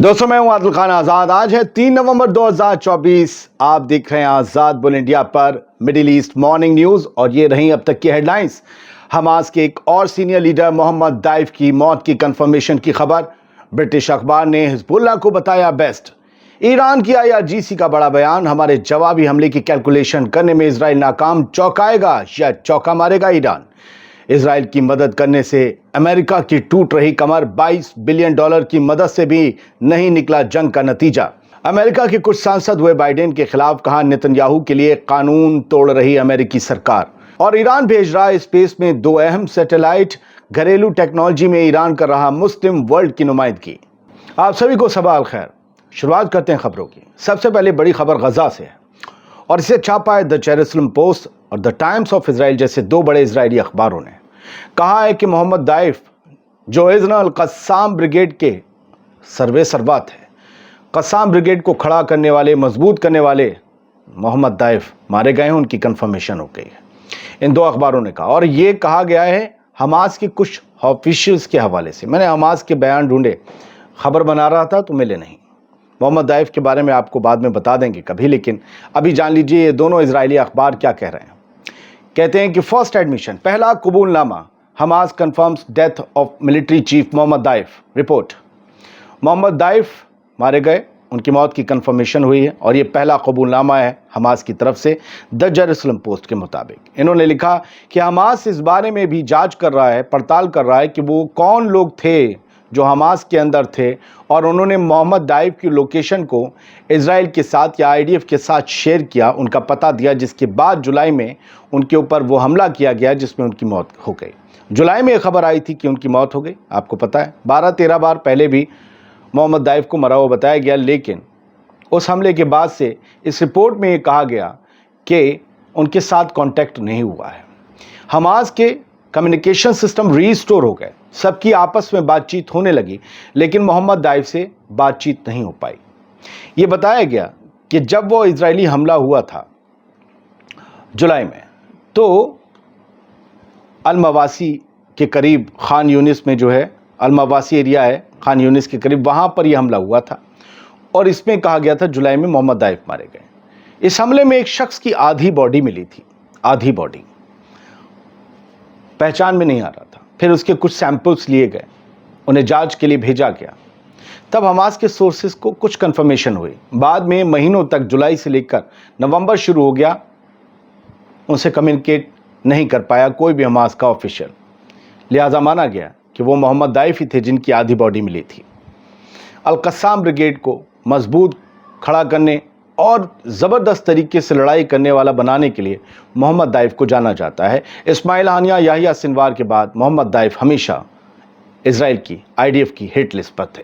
दोस्तों मैं हूं आदिल खान आजाद। आज है 3 नवंबर 2024। आप देख रहे हैं आजाद बुल इंडिया पर मिडिल ईस्ट मॉर्निंग न्यूज और ये रही अब तक की हेडलाइंस। हमास के एक और सीनियर लीडर मोहम्मद दाइफ की मौत की कंफर्मेशन की खबर। ब्रिटिश अखबार ने हिजबुल्लाह को बताया बेस्ट। ईरान की IRGC का बड़ा बयान। हमारे जवाबी हमले की कैलकुलेशन करने में इजराइल नाकाम, चौंकाएगा या चौंका मारेगा ईरान। इजराइल की मदद करने से अमेरिका की टूट रही कमर। $22 बिलियन की मदद से भी नहीं निकला जंग का नतीजा। अमेरिका के कुछ सांसद हुए बाइडेन के खिलाफ, कहा नेतन्याहू के लिए कानून तोड़ रही अमेरिकी सरकार। और ईरान भेज रहा है स्पेस में 2 अहम सैटेलाइट। घरेलू टेक्नोलॉजी में ईरान कर रहा मुस्लिम वर्ल्ड की नुमाइंदगी। आप सभी को सबाह अल खैर। शुरुआत करते हैं खबरों की। सबसे पहले बड़ी खबर गजा से है और इसे छापा है द जेरूसलम पोस्ट और द टाइम्स ऑफ इजराइल जैसे 2 बड़े इजरायली अखबारों ने। कहा है कि मोहम्मद दाइफ जो इजराइल कस्साम ब्रिगेड के सर्वे सर्वा थे, कस्साम ब्रिगेड को खड़ा करने वाले, मजबूत करने वाले मोहम्मद दाइफ मारे गए हैं, उनकी कंफर्मेशन हो गई है। इन 2 अखबारों ने कहा और ये कहा गया है हमास के कुछ ऑफिशियल्स के हवाले से। मैंने हमास के बयान ढूंढे, खबर बना रहा था तो मिले नहीं। मोहम्मद दाइफ के बारे में आपको बाद में बता देंगे कभी, लेकिन अभी जान लीजिए ये दोनों इजरायली अखबार क्या कह रहे हैं। कहते हैं कि फर्स्ट एडमिशन, पहला कबूलनामा। Hamas confirms death of military chief Mohammed Deif. रिपोर्ट, मोहम्मद दाइफ मारे गए, उनकी मौत की कंफर्मेशन हुई है और ये पहला कबूलनामा है हमास की तरफ से। द जेरूसलम पोस्ट के मुताबिक इन्होंने लिखा कि हमास इस बारे में भी जांच कर रहा है, पड़ताल कर रहा है कि वो कौन लोग थे जो हमास के अंदर थे और उन्होंने मोहम्मद दाइफ की लोकेशन को इजराइल के साथ या IDF के साथ शेयर किया, उनका पता दिया, जिसके बाद जुलाई में उनके ऊपर वो हमला किया गया जिसमें उनकी मौत हो गई। जुलाई में खबर आई थी कि उनकी मौत हो गई। आपको पता है 12-13 बार पहले भी मोहम्मद दाइफ को मरा हुआ बताया गया, लेकिन उस हमले के बाद से इस रिपोर्ट में ये कहा गया कि उनके साथ कांटेक्ट नहीं हुआ है। हमास के कम्युनिकेशन सिस्टम रीस्टोर हो गए, सबकी आपस में बातचीत होने लगी, लेकिन मोहम्मद दाइफ से बातचीत नहीं हो पाई। ये बताया गया कि जब वो इजरायली हमला हुआ था जुलाई में, तो अल-मवासी के करीब, खान यूनिस में जो है अल-मवासी एरिया है, खान यूनिस के करीब, वहाँ पर यह हमला हुआ था और इसमें कहा गया था जुलाई में मोहम्मद दाइफ मारे गए। इस हमले में एक शख्स की आधी बॉडी मिली थी, आधी बॉडी पहचान में नहीं आ रहा था। फिर उसके कुछ सैंपल्स लिए गए, उन्हें जांच के लिए भेजा गया। तब हमास के सोर्सेस को कुछ कंफर्मेशन हुई। बाद में महीनों तक, जुलाई से लेकर नवंबर शुरू हो गया, उनसे कम्युनिकेट नहीं कर पाया कोई भी हमास का ऑफिशियल। लिहाजा माना गया कि वो मोहम्मद दाइफ ही थे जिनकी आधी बॉडी मिली थी। अल-कस्साम ब्रिगेड को मजबूत खड़ा करने और ज़बरदस्त तरीके से लड़ाई करने वाला बनाने के लिए मोहम्मद दाइफ को जाना जाता है। इस्माइल हानिया, याहिया सिनवार के बाद मोहम्मद दाइफ हमेशा इजराइल की IDF की हिट लिस्ट पर थे।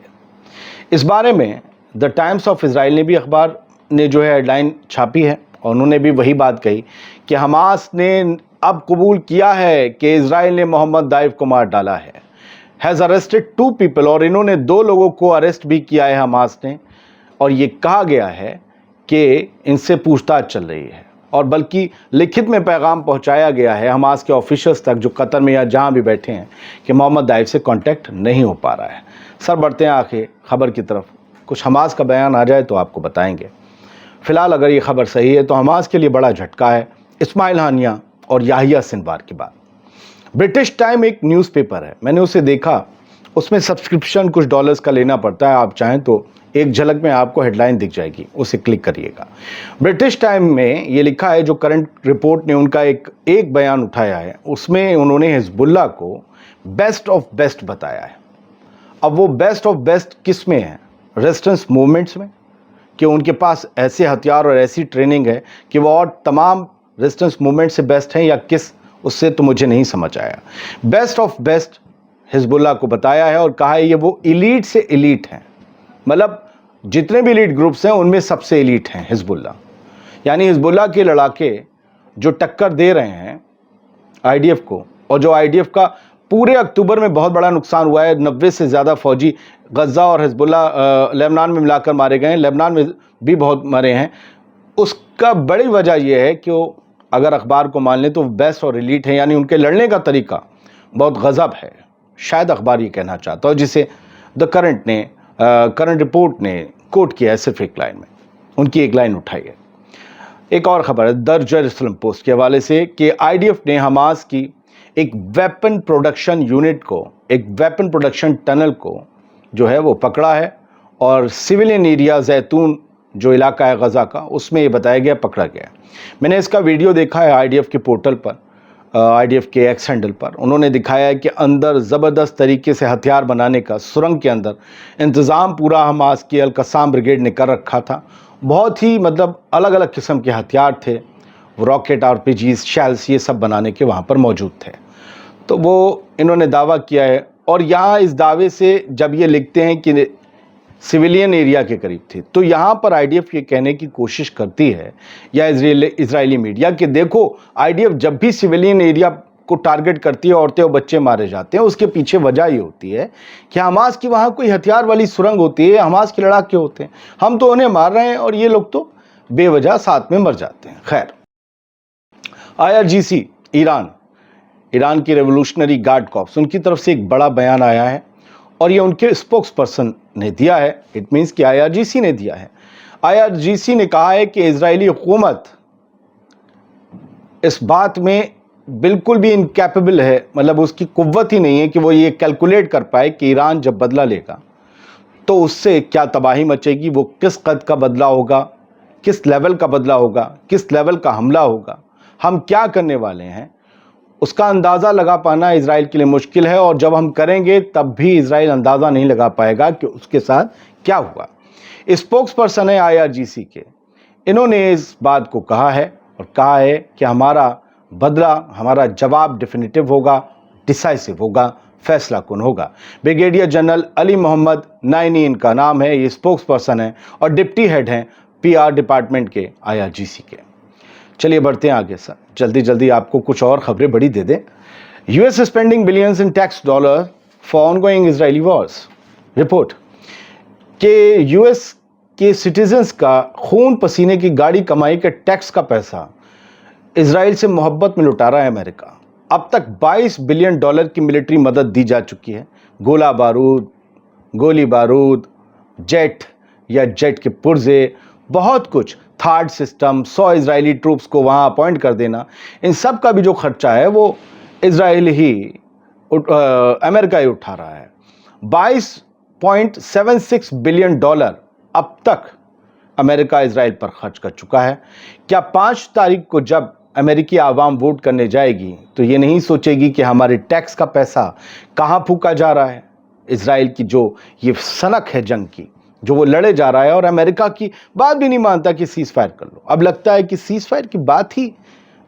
इस बारे में द टाइम्स ऑफ इजराइल ने भी, अखबार ने जो है हेडलाइन छापी है और उन्होंने भी वही बात कही कि हमास ने अब कबूल किया है कि इजराइल ने मोहम्मद दाइफ को मार डाला है। हैज़ अरेस्टेड 2 पीपल, और इन्होंने 2 लोगों को अरेस्ट भी किया है हमास ने, और ये कहा गया है कि इनसे पूछताछ चल रही है और बल्कि लिखित में पैगाम पहुंचाया गया है हमास के ऑफिशियल्स तक जो कतर में या जहां भी बैठे हैं कि मोहम्मद दाइफ से कांटेक्ट नहीं हो पा रहा है। सर बढ़ते हैं आखिर खबर की तरफ। कुछ हमास का बयान आ जाए तो आपको बताएंगे। फिलहाल अगर ये खबर सही है तो हमास के लिए बड़ा झटका है इस्माइल हानिया और याहिया सिनवार के बाद। ब्रिटिश टाइम एक न्यूज़पेपर है, मैंने उसे देखा, उसमें सब्सक्रिप्शन कुछ डॉलर्स का लेना पड़ता है। आप चाहें तो एक झलक में आपको हेडलाइन दिख जाएगी, उसे क्लिक करिएगा। ब्रिटिश टाइम में ये लिखा है, जो करंट रिपोर्ट ने उनका एक बयान उठाया है, उसमें उन्होंने हिजबुल्लाह को बेस्ट ऑफ बेस्ट बताया है। अब वो बेस्ट ऑफ बेस्ट किस में है? रेजिस्टेंस मूवमेंट्स में, कि उनके पास ऐसे हथियार और ऐसी ट्रेनिंग है कि वो और तमाम रेजिस्टेंस मूवमेंट से बेस्ट हैं, या किस, उससे तो मुझे नहीं समझ आया। बेस्ट ऑफ बेस्ट हिजबुल्लाह को बताया है और कहा है ये वो इलीट से इलीट हैं, मतलब जितने भी इलीट ग्रुप्स हैं उनमें सबसे इलीट हैं हिजबुल्लाह। यानी हिजबुल्लाह के लड़ाके जो टक्कर दे रहे हैं IDF को, और जो IDF का पूरे अक्टूबर में बहुत बड़ा नुकसान हुआ है। 90 से ज़्यादा फौजी गज़ा और हिजबुल्लाह लेबनान में मिलाकर मारे गए हैं, लेबनान में भी बहुत मरे हैं। उसका बड़ी वजह यह है कि वो, अगर अखबार को मान लें तो बेस्ट और इलीट हैं, यानी उनके लड़ने का तरीका बहुत गज़ब है। शायद अखबार ये कहना चाहता हो, जिसे द करंट ने करंट रिपोर्ट ने कोट किया है सिर्फ एक लाइन में, उनकी एक लाइन उठाई है। एक और खबर है द जेरूसलम पोस्ट के हवाले से कि आईडीएफ ने हमास की एक वेपन प्रोडक्शन यूनिट को, एक वेपन प्रोडक्शन टनल को जो है वो पकड़ा है, और सिविलियन एरिया जैतून जो इलाका है गज़ा का, उसमें ये बताया गया पकड़ा गया है। मैंने इसका वीडियो देखा है आईडीएफ के पोर्टल पर, आईडीएफ के एक्स हैंडल पर। उन्होंने दिखाया है कि अंदर ज़बरदस्त तरीके से हथियार बनाने का सुरंग के अंदर इंतज़ाम पूरा हमास की अल कसाम ब्रिगेड ने कर रखा था। बहुत ही मतलब अलग अलग किस्म के हथियार थे, रॉकेट, आरपीजीज, शेल्स, ये सब बनाने के वहाँ पर मौजूद थे। तो वो इन्होंने दावा किया है, और यहाँ इस दावे से जब ये लिखते हैं कि सिविलियन एरिया के करीब थी, तो यहाँ पर आईडीएफ ये कहने की कोशिश करती है या इजरायली मीडिया कि देखो आईडीएफ जब भी सिविलियन एरिया को टारगेट करती है, औरतें और बच्चे मारे जाते हैं, उसके पीछे वजह ये होती है कि हमास की वहाँ कोई हथियार वाली सुरंग होती है, हमास के लड़ाके होते हैं, हम तो उन्हें मार रहे हैं और ये लोग तो बेवजह साथ में मर जाते हैं। खैर, IRGC ईरान की रेवोल्यूशनरी गार्ड कॉर्प्स, उनकी तरफ से एक बड़ा बयान आया है, और ये उनके स्पोक्स पर्सन ने दिया है। इट मीन्स कि IRGC ने दिया है। IRGC ने कहा है कि इजरायली हुकूमत इस बात में बिल्कुल भी इनकैपेबल है, मतलब उसकी कुव्वत ही नहीं है कि वो ये कैलकुलेट कर पाए कि ईरान जब बदला लेगा तो उससे क्या तबाही मचेगी, वो किस कद का बदला होगा, किस लेवल का बदला होगा, किस लेवल का हमला होगा, हम क्या करने वाले हैं, उसका अंदाज़ा लगा पाना इजराइल के लिए मुश्किल है। और जब हम करेंगे तब भी इजराइल अंदाज़ा नहीं लगा पाएगा कि उसके साथ क्या हुआ। स्पोक्स पर्सन है IRGC के, इन्होंने इस बात को कहा है और कहा है कि हमारा बदला, हमारा जवाब डेफिनेटिव होगा, डिसाइसिव होगा, फैसला कुन होगा। ब्रिगेडियर जनरल अली मोहम्मद नाइनी इनका नाम है, ये स्पोक्स पर्सन है और डिप्टी हेड हैं PR डिपार्टमेंट के IRGC के। चलिए बढ़ते हैं आगे सर, जल्दी जल्दी आपको कुछ और खबरें बड़ी दे दें। US spending billions in tax dollar for ongoing Israeli Wars. Report कि US के सिटीजन्स का खून पसीने की गाड़ी कमाई के टैक्स का पैसा इजराइल से मोहब्बत में लुटा रहा है अमेरिका। अब तक $22 बिलियन की मिलिट्री मदद दी जा चुकी है। गोला बारूद, गोली बारूद, जेट या जेट के पुर्जे, बहुत कुछ, थार्ड सिस्टम, 100 इजरायली ट्रूप्स को वहाँ अपॉइंट कर देना, इन सब का भी जो खर्चा है वो इजराइल ही अमेरिका ही उठा रहा है। $22.76 बिलियन अब तक अमेरिका इजराइल पर खर्च कर चुका है। क्या 5 तारीख को जब अमेरिकी आवाम वोट करने जाएगी तो ये नहीं सोचेगी कि हमारे टैक्स का पैसा कहाँ फूका जा रहा है? इजराइल की जो ये सनक है जंग की, जो वो लड़े जा रहा है, और अमेरिका की बात भी नहीं मानता कि सीज फायर कर लो। अब लगता है कि सीज फायर की बात ही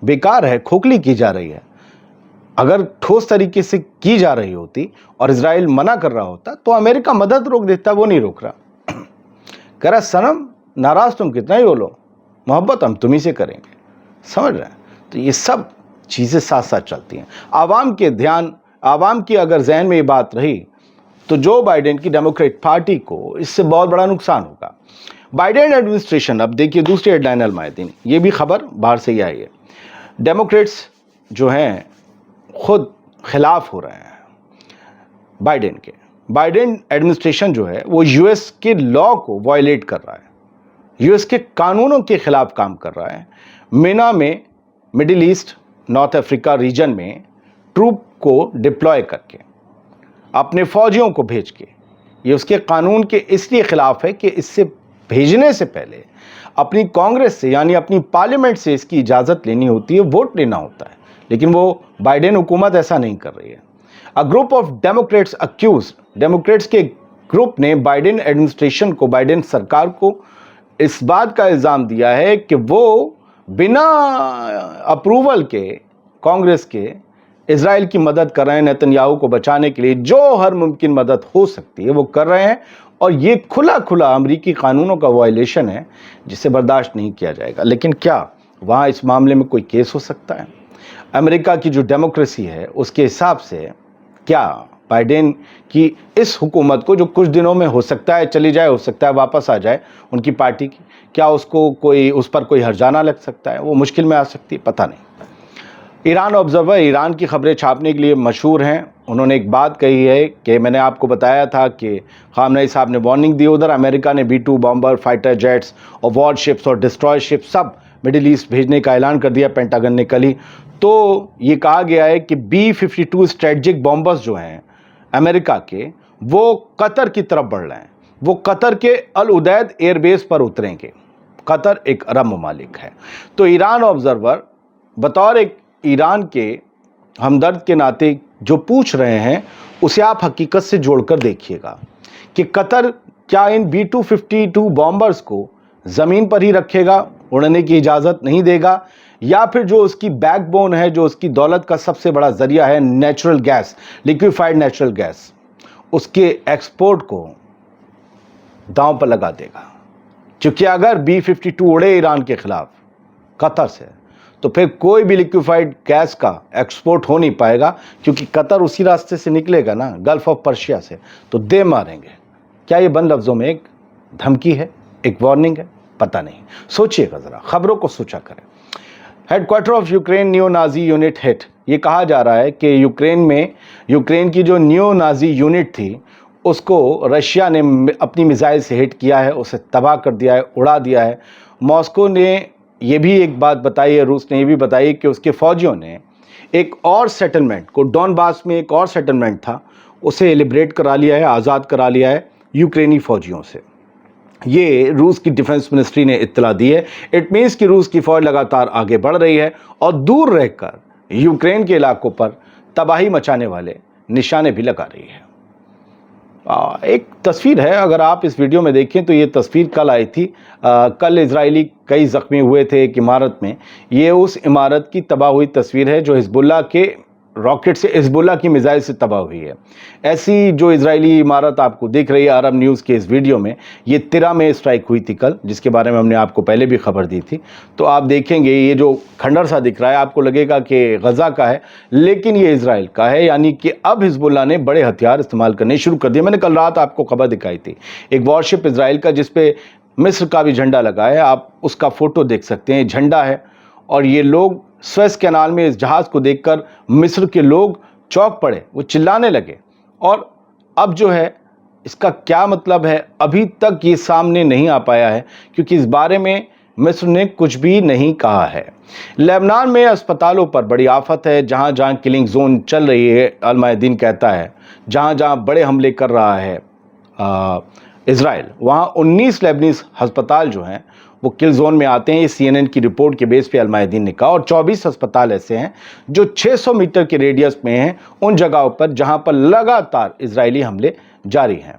बेकार है, खोखली की जा रही है। अगर ठोस तरीके से की जा रही होती और इजराइल मना कर रहा होता तो अमेरिका मदद रोक देता, वो नहीं रोक रहा। कह रहा सनम नाराज तुम कितना ही बोलो, मोहब्बत हम तुम्ही से करेंगे। समझ रहे हैं? तो ये सब चीज़ें साथ साथ चलती हैं। आवाम की अगर जहन में ये बात रही तो जो बाइडेन की डेमोक्रेट पार्टी को इससे बहुत बड़ा नुकसान होगा। बाइडेन एडमिनिस्ट्रेशन, अब देखिए दूसरी हेडलाइन अलमायदीन, ये भी खबर बाहर से ही आई है। डेमोक्रेट्स जो हैं खुद खिलाफ हो रहे हैं बाइडेन के। बाइडेन एडमिनिस्ट्रेशन जो है वो US के लॉ को वायलेट कर रहा है, US के कानूनों के खिलाफ काम कर रहा है। MENA में, middle east north Africa reason में ट्रूप को डिप्लॉय करके, अपने फौजियों को भेज के, ये उसके कानून के इसलिए खिलाफ है कि इससे भेजने से पहले अपनी कांग्रेस से यानी अपनी पार्लियामेंट से इसकी इजाज़त लेनी होती है, वोट लेना होता है। लेकिन वो बाइडेन हुकूमत ऐसा नहीं कर रही है। A group of Democrats accuse, Democrats के ग्रुप ने बाइडेन एडमिनिस्ट्रेशन को, बाइडेन सरकार को इस बात का इल्ज़ाम दिया है कि वो बिना अप्रूवल के कांग्रेस के इजराइल की मदद कर रहे हैं। नेतन्याहू को बचाने के लिए जो हर मुमकिन मदद हो सकती है वो कर रहे हैं, और ये खुला खुला अमरीकी कानूनों का वायलेशन है जिसे बर्दाश्त नहीं किया जाएगा। लेकिन क्या वहाँ इस मामले में कोई केस हो सकता है? अमेरिका की जो डेमोक्रेसी है उसके हिसाब से क्या बाइडेन की इस हुकूमत को, जो कुछ दिनों में हो सकता है चली जाए, हो सकता है वापस आ जाए उनकी पार्टी की, क्या उसको कोई, उस पर कोई हर्जाना लग सकता है? वो मुश्किल में आ सकती है, पता नहीं। ईरान ऑब्जर्वर ईरान की खबरें छापने के लिए मशहूर हैं उन्होंने एक बात कही है कि मैंने आपको बताया था कि खामनेई साहब ने वार्निंग दी, उधर अमेरिका ने B-2 बॉम्बर, फाइटर जेट्स और वॉरशिप्स और डिस्ट्रॉय शिप सब मिडिल ईस्ट भेजने का ऐलान कर दिया पेंटागन ने कल ही। तो ये कहा गया है कि B-52 स्ट्रेटजिक बॉम्बर्स जो हैं अमेरिका के, वो कतर की तरफ बढ़ रहे हैं। वो कतर के अल उदैद एयरबेस पर उतरेंगे। कतर एक अरब ममालिक है। तो ईरान ऑब्जर्वर बतौर एक ईरान के हमदर्द के नाते जो पूछ रहे हैं, उसे आप हकीकत से जोड़कर देखिएगा कि कतर क्या इन B-252 बॉम्बर्स को ज़मीन पर ही रखेगा, उड़ने की इजाज़त नहीं देगा, या फिर जो उसकी बैकबोन है, जो उसकी दौलत का सबसे बड़ा ज़रिया है natural gas, liquefied natural gas, उसके एक्सपोर्ट को दांव पर लगा देगा। क्योंकि अगर B-52 उड़े ईरान के खिलाफ कतर से, तो फिर कोई भी लिक्विफाइड गैस का एक्सपोर्ट हो नहीं पाएगा, क्योंकि कतर उसी रास्ते से निकलेगा ना, गल्फ ऑफ पर्शिया से, तो दे मारेंगे। क्या ये बंद लफ्ज़ों में एक धमकी है, एक वार्निंग है? पता नहीं, सोचिएगा ज़रा, खबरों को सोचा करें। Headquarter of Ukraine neo Nazi unit hit, ये कहा जा रहा है कि यूक्रेन की जो नियो नाजी यूनिट थी, उसको रशिया ने अपनी मिसाइल से हिट किया है, उसे तबाह कर दिया है, उड़ा दिया है। मॉस्को ने ये भी एक बात बताई है, रूस ने ये भी बताई कि उसके फौजियों ने एक और सेटलमेंट को, डॉनबास में एक और सेटलमेंट था, उसे लिबरेट करा लिया है, आज़ाद करा लिया है यूक्रेनी फौजियों से। ये रूस की डिफेंस मिनिस्ट्री ने इत्तला दी है। इट मीन्स कि रूस की फौज लगातार आगे बढ़ रही है और दूर रहकर यूक्रेन के इलाकों पर तबाही मचाने वाले निशाने भी लगा रही है। एक तस्वीर है, अगर आप इस वीडियो में देखें तो ये तस्वीर कल आई थी। कल इजरायली कई ज़ख्मी हुए थे एक इमारत में। ये उस इमारत की तबाह हुई तस्वीर है जो हिजबुल्लाह के रॉकेट से, हिजबुल्लाह की मिसाइल से तबाह हुई है। ऐसी जो इजरायली इमारत आपको दिख रही है अरब न्यूज़ के इस वीडियो में, ये तिरा में स्ट्राइक हुई थी कल, जिसके बारे में हमने आपको पहले भी खबर दी थी। तो आप देखेंगे ये जो खंडर सा दिख रहा है, आपको लगेगा कि गज़ा का है, लेकिन ये इजराइल का है। यानी कि अब हिजबुल्लाह ने बड़े हथियार इस्तेमाल करने शुरू कर दिए। मैंने कल रात आपको खबर दिखाई थी, एक वॉरशिप इजराइल का जिसपे मिस्र का भी झंडा लगा है, आप उसका फ़ोटो देख सकते हैं, झंडा है। और ये लोग स्वेज कैनाल में इस जहाज़ को देखकर मिस्र के लोग चौंक पड़े, वो चिल्लाने लगे। और अब जो है इसका क्या मतलब है, अभी तक ये सामने नहीं आ पाया है, क्योंकि इस बारे में मिस्र ने कुछ भी नहीं कहा है। लेबनान में अस्पतालों पर बड़ी आफत है, जहाँ जहाँ किलिंग जोन चल रही है, अल मायदीन कहता है, जहाँ जहाँ बड़े हमले कर रहा है इजराइल, वहाँ 19 लेबनीज अस्पताल जो हैं वो किल जोन में आते हैं। ये CNN की रिपोर्ट के बेस पे अल मायदीन ने कहा। और 24 अस्पताल ऐसे हैं जो 600 मीटर के रेडियस में हैं, उन जगहों पर जहां पर लगातार इजरायली हमले जारी हैं।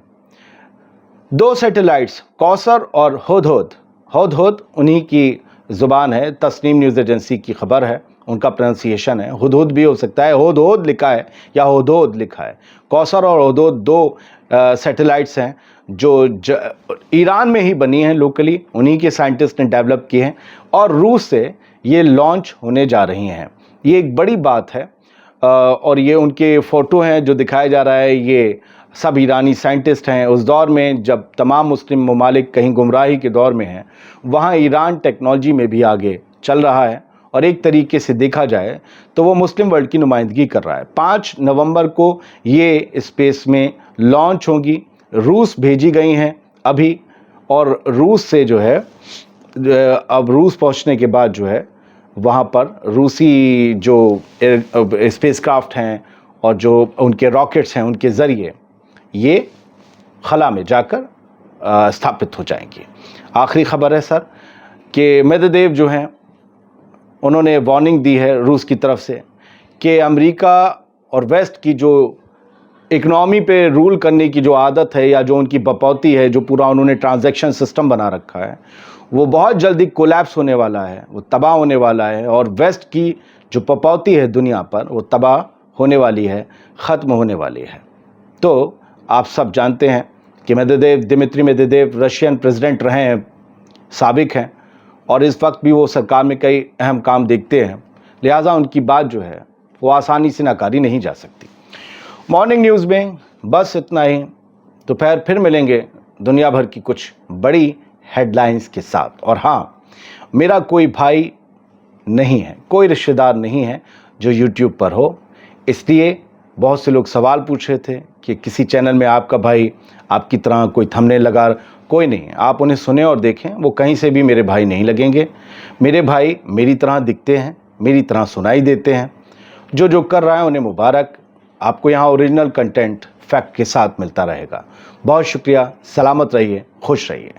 2 सैटेलाइट्स कौसर और हुदहुद उन्हीं की ज़ुबान है, तस्नीम न्यूज़ एजेंसी की खबर है, उनका प्रोनाउंसिएशन है, हुदहुद भी हो सकता है, हुदहुद लिखा है या हुदहुद लिखा है। कौसर और हुदहुद 2 सैटेलाइट्स हैं जो ईरान में ही बनी हैं, लोकली उन्हीं के साइंटिस्ट ने डेवलप किए हैं, और रूस से ये लॉन्च होने जा रही हैं। ये एक बड़ी बात है। और ये उनके फ़ोटो हैं जो दिखाया जा रहा है, ये सब ईरानी साइंटिस्ट हैं। उस दौर में जब तमाम मुस्लिम ममालिक कहीं गुमराही के दौर में हैं, वहाँ ईरान टेक्नोलॉजी में भी आगे चल रहा है, और एक तरीके से देखा जाए तो वो मुस्लिम वर्ल्ड की नुमाइंदगी कर रहा है। 5 नवंबर को ये स्पेस में लॉन्च होगी। रूस भेजी गई हैं अभी, और रूस से जो है अब रूस पहुंचने के बाद जो है वहाँ पर रूसी जो स्पेसक्राफ्ट हैं और जो उनके रॉकेट्स हैं, उनके ज़रिए ये खला में जाकर स्थापित हो जाएंगी। आखिरी खबर है सर कि मेदवेदेव जो हैं उन्होंने वार्निंग दी है रूस की तरफ से कि अमेरिका और वेस्ट की जो इकनॉमी पे रूल करने की जो आदत है, या जो उनकी बपौती है, जो पूरा उन्होंने ट्रांजैक्शन सिस्टम बना रखा है, वो बहुत जल्दी कोलैप्स होने वाला है, वो तबाह होने वाला है। और वेस्ट की जो बपौती है दुनिया पर, वो तबाह होने वाली है, ख़त्म होने वाली है। तो आप सब जानते हैं कि दिमित्री मेदवेदेव रशियन प्रेसिडेंट रहे हैं, साबिक हैं, और इस वक्त भी वो सरकार में कई अहम काम देखते हैं, लिहाजा उनकी बात जो है वो आसानी से नकारी नहीं जा सकती। मॉर्निंग न्यूज़ में बस इतना ही। दोपहर फिर मिलेंगे दुनिया भर की कुछ बड़ी हेडलाइंस के साथ। और हाँ, मेरा कोई भाई नहीं है, कोई रिश्तेदार नहीं है जो YouTube पर हो, इसलिए बहुत से लोग सवाल पूछ रहे थे कि किसी चैनल में आपका भाई आपकी तरह कोई थंबनेल लगा, कोई नहीं। आप उन्हें सुने और देखें, वो कहीं से भी मेरे भाई नहीं लगेंगे। मेरे भाई मेरी तरह दिखते हैं, मेरी तरह सुनाई देते हैं। जो कर रहा है उन्हें मुबारक। आपको यहाँ ओरिजिनल कंटेंट फैक्ट के साथ मिलता रहेगा। बहुत शुक्रिया, सलामत रहिए, खुश रहिए।